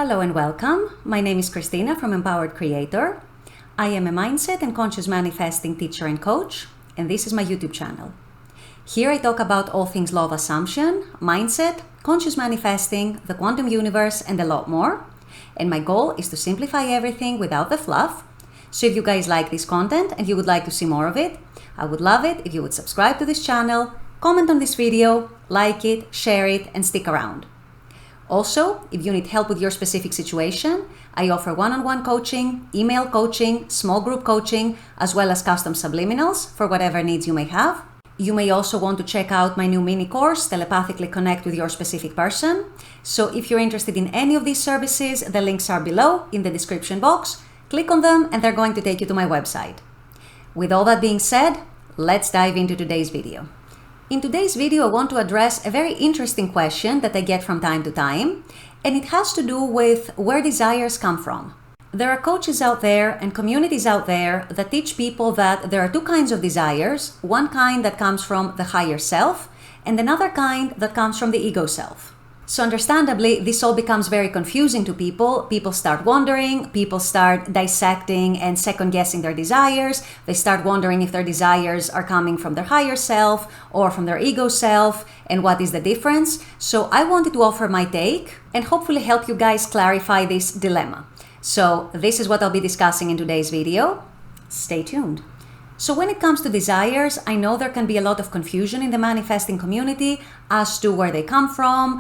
Hello and welcome. My name is Christina from Empowered Creator. I am a mindset and conscious manifesting teacher and coach, and this is my YouTube channel. Here I talk about all things law of assumption, mindset, conscious manifesting, the quantum universe, and a lot more. And my goal is to simplify everything without the fluff. So if you guys like this content and you would like to see more of it, I would love it if you would subscribe to this channel, comment on this video, like it, share it, and stick around. Also, if you need help with your specific situation, I offer one-on-one coaching, email coaching, small group coaching, as well as custom subliminals for whatever needs you may have. You may also want to check out my new mini course, Telepathically Connect with Your Specific Person. So if you're interested in any of these services, the links are below in the description box. Click on them and they're going to take you to my website. With all that being said, let's dive into today's video. In today's video, I want to address a very interesting question that I get from time to time, and it has to do with where desires come from. There are coaches out there and communities out there that teach people that there are two kinds of desires, one kind that comes from the higher self, and another kind that comes from the ego self. So understandably, this all becomes very confusing to people. People start wondering, people start dissecting and second-guessing their desires. They start wondering if their desires are coming from their higher self or from their ego self, and what is the difference. So I wanted to offer my take and hopefully help you guys clarify this dilemma. So this is what I'll be discussing in today's video. Stay tuned. So when it comes to desires, I know there can be a lot of confusion in the manifesting community as to where they come from,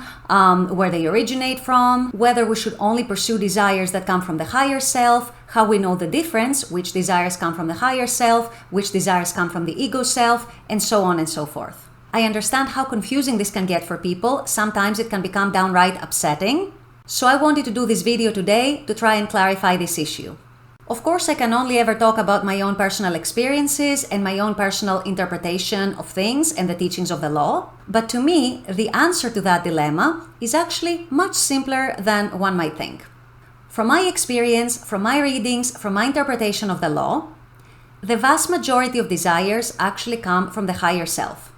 where they originate from, whether we should only pursue desires that come from the higher self, how we know the difference, which desires come from the higher self, which desires come from the ego self, and so on and so forth. I understand how confusing this can get for people. Sometimes it can become downright upsetting. So I wanted to do this video today to try and clarify this issue. Of course, I can only ever talk about my own personal experiences and my own personal interpretation of things and the teachings of the law. But to me, the answer to that dilemma is actually much simpler than one might think. From my experience, from my readings, from my interpretation of the law, the vast majority of desires actually come from the higher self.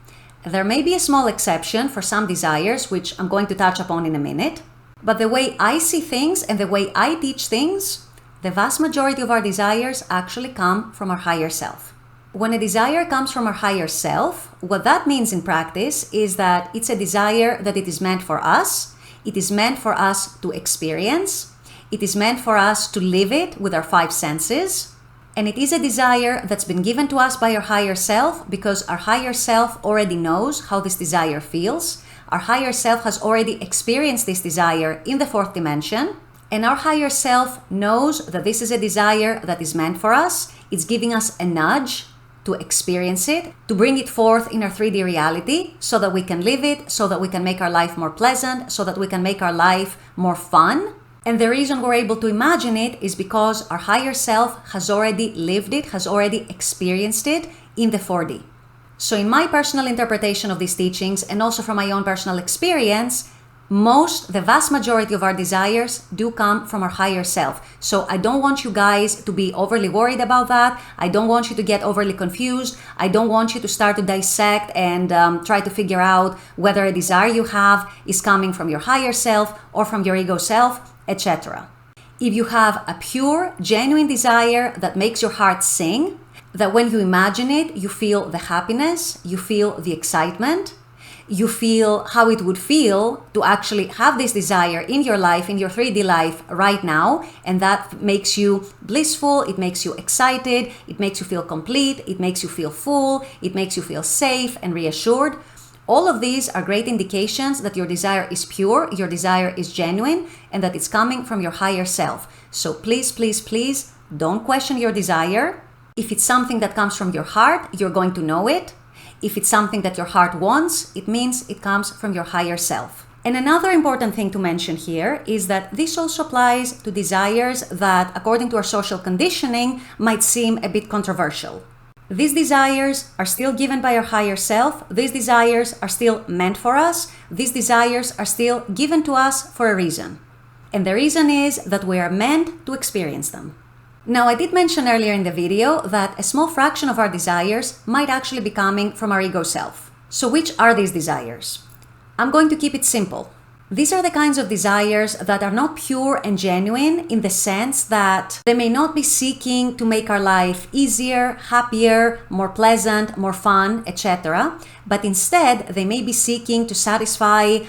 There may be a small exception for some desires, which I'm going to touch upon in a minute. But the way I see things and the way I teach things, the vast majority of our desires actually come from our higher self. When a desire comes from our higher self, what that means in practice is that it's a desire that it is meant for us. It is meant for us to experience. It is meant for us to live it with our five senses. And it is a desire that's been given to us by our higher self because our higher self already knows how this desire feels. Our higher self has already experienced this desire in the fourth dimension. And our higher self knows that this is a desire that is meant for us. It's giving us a nudge to experience it, to bring it forth in our 3D reality so that we can live it, so that we can make our life more pleasant, so that we can make our life more fun. And the reason we're able to imagine it is because our higher self has already lived it, has already experienced it in the 4D. So in my personal interpretation of these teachings and also from my own personal experience, the vast majority of our desires do come from our higher self. So I don't want you guys to be overly worried about that. I don't want you to get overly confused. I don't want you to start to dissect and try to figure out whether a desire you have is coming from your higher self or from your ego self, etc. If you have a pure, genuine desire that makes your heart sing, that when you imagine it, you feel the happiness, you feel the excitement, you feel how it would feel to actually have this desire in your life, in your 3D life right now, and that makes you blissful, it makes you excited, it makes you feel complete, it makes you feel full, it makes you feel safe and reassured. All of these are great indications that your desire is pure, your desire is genuine, and that it's coming from your higher self. So please, please, please don't question your desire. If it's something that comes from your heart, you're going to know it. If it's something that your heart wants, it means it comes from your higher self. And another important thing to mention here is that this also applies to desires that, according to our social conditioning, might seem a bit controversial. These desires are still given by our higher self. These desires are still meant for us. These desires are still given to us for a reason. And the reason is that we are meant to experience them. Now, I did mention earlier in the video that a small fraction of our desires might actually be coming from our ego self. So which are these desires? I'm going to keep it simple. These are the kinds of desires that are not pure and genuine in the sense that they may not be seeking to make our life easier, happier, more pleasant, more fun, etc. But instead, they may be seeking to satisfy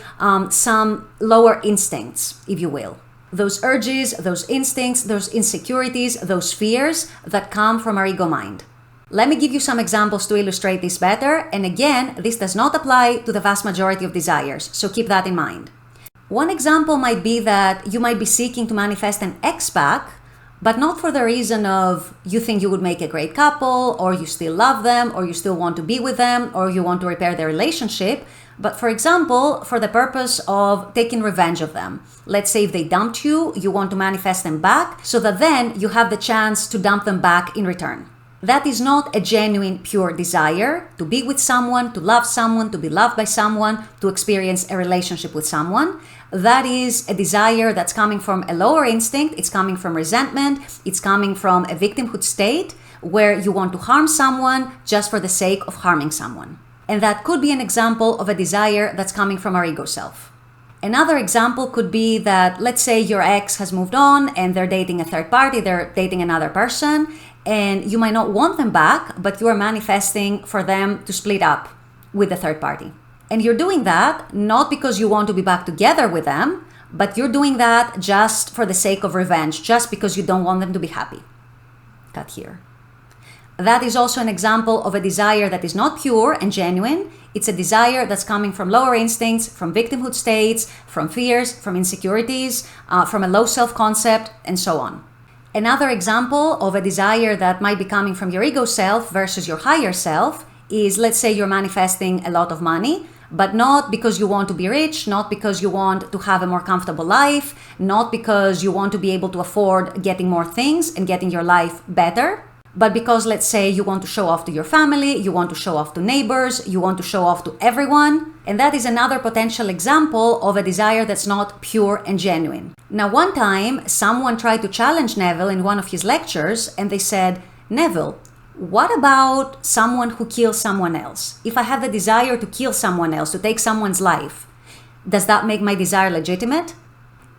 some lower instincts, if you will. Those urges, those instincts, those insecurities, those fears that come from our ego mind. Let me give you some examples to illustrate this better. And again, this does not apply to the vast majority of desires, so keep that in mind. One example might be that you might be seeking to manifest an ex back, but not for the reason of you think you would make a great couple, or you still love them, or you still want to be with them, or you want to repair their relationship, but for example, for the purpose of taking revenge of them. Let's say if they dumped you, you want to manifest them back, so that then you have the chance to dump them back in return. That is not a genuine, pure desire to be with someone, to love someone, to be loved by someone, to experience a relationship with someone. That is a desire that's coming from a lower instinct. It's coming from resentment. It's coming from a victimhood state where you want to harm someone just for the sake of harming someone. And that could be an example of a desire that's coming from our ego self. Another example could be that, let's say your ex has moved on and they're dating a third party, they're dating another person, and you might not want them back, but you are manifesting for them to split up with the third party. And you're doing that not because you want to be back together with them, but you're doing that just for the sake of revenge, just because you don't want them to be happy. Cut here. That is also an example of a desire that is not pure and genuine. It's a desire that's coming from lower instincts, from victimhood states, from fears, from insecurities, from a low self-concept, and so on. Another example of a desire that might be coming from your ego self versus your higher self is, let's say you're manifesting a lot of money, but not because you want to be rich, not because you want to have a more comfortable life, not because you want to be able to afford getting more things and getting your life better, but because, let's say, you want to show off to your family, you want to show off to neighbors, you want to show off to everyone. And that is another potential example of a desire that's not pure and genuine. Now, one time, someone tried to challenge Neville in one of his lectures, and they said, "Neville, what about someone who kills someone else? If I have the desire to kill someone else, to take someone's life, does that make my desire legitimate?"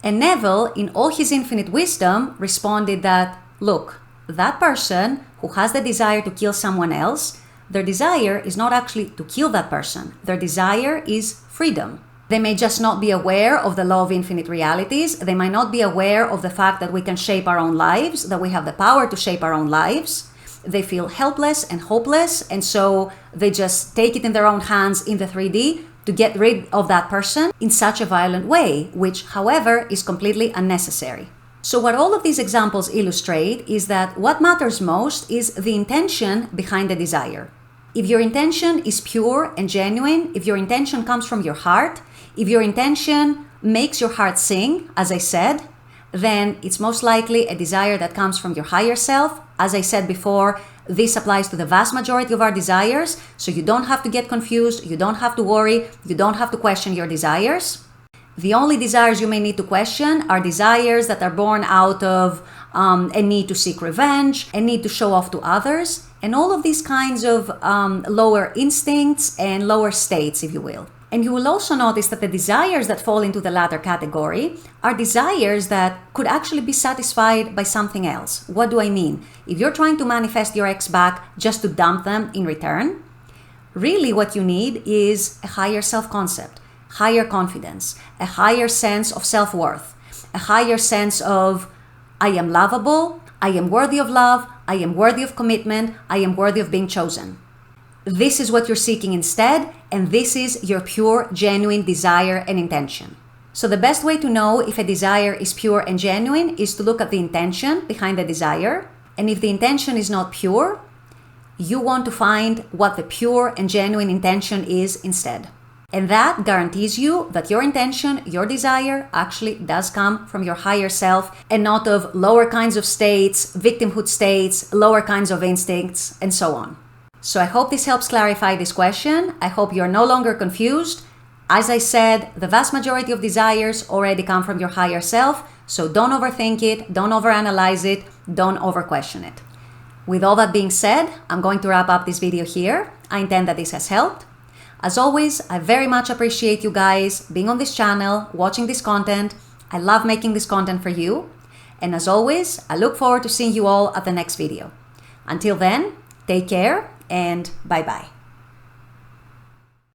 And Neville, in all his infinite wisdom, responded that, look, that person who has the desire to kill someone else, their desire is not actually to kill that person. Their desire is freedom. They may just not be aware of the law of infinite realities. They might not be aware of the fact that we can shape our own lives, that we have the power to shape our own lives. They feel helpless and hopeless, and so they just take it in their own hands in the 3D to get rid of that person in such a violent way, which, however, is completely unnecessary. So what all of these examples illustrate is that what matters most is the intention behind the desire. If your intention is pure and genuine, if your intention comes from your heart, if your intention makes your heart sing, as I said, then it's most likely a desire that comes from your higher self. As I said before, this applies to the vast majority of our desires, so you don't have to get confused, you don't have to worry, you don't have to question your desires. The only desires you may need to question are desires that are born out of a need to seek revenge, a need to show off to others, and all of these kinds of lower instincts and lower states, if you will. And you will also notice that the desires that fall into the latter category are desires that could actually be satisfied by something else. What do I mean? If you're trying to manifest your ex back just to dump them in return, really what you need is a higher self-concept, higher confidence, a higher sense of self-worth, a higher sense of I am lovable, I am worthy of love, I am worthy of commitment, I am worthy of being chosen. This is what you're seeking instead, and this is your pure, genuine desire and intention. So the best way to know if a desire is pure and genuine is to look at the intention behind the desire. And if the intention is not pure, you want to find what the pure and genuine intention is instead. And that guarantees you that your intention, your desire, actually does come from your higher self and not of lower kinds of states, victimhood states, lower kinds of instincts, and so on. So I hope this helps clarify this question. I hope you're no longer confused. As I said, the vast majority of desires already come from your higher self, so don't overthink it, don't overanalyze it, don't overquestion it. With all that being said, I'm going to wrap up this video here. I intend that this has helped. As always, I very much appreciate you guys being on this channel, watching this content. I love making this content for you. And as always, I look forward to seeing you all at the next video. Until then, take care and bye-bye.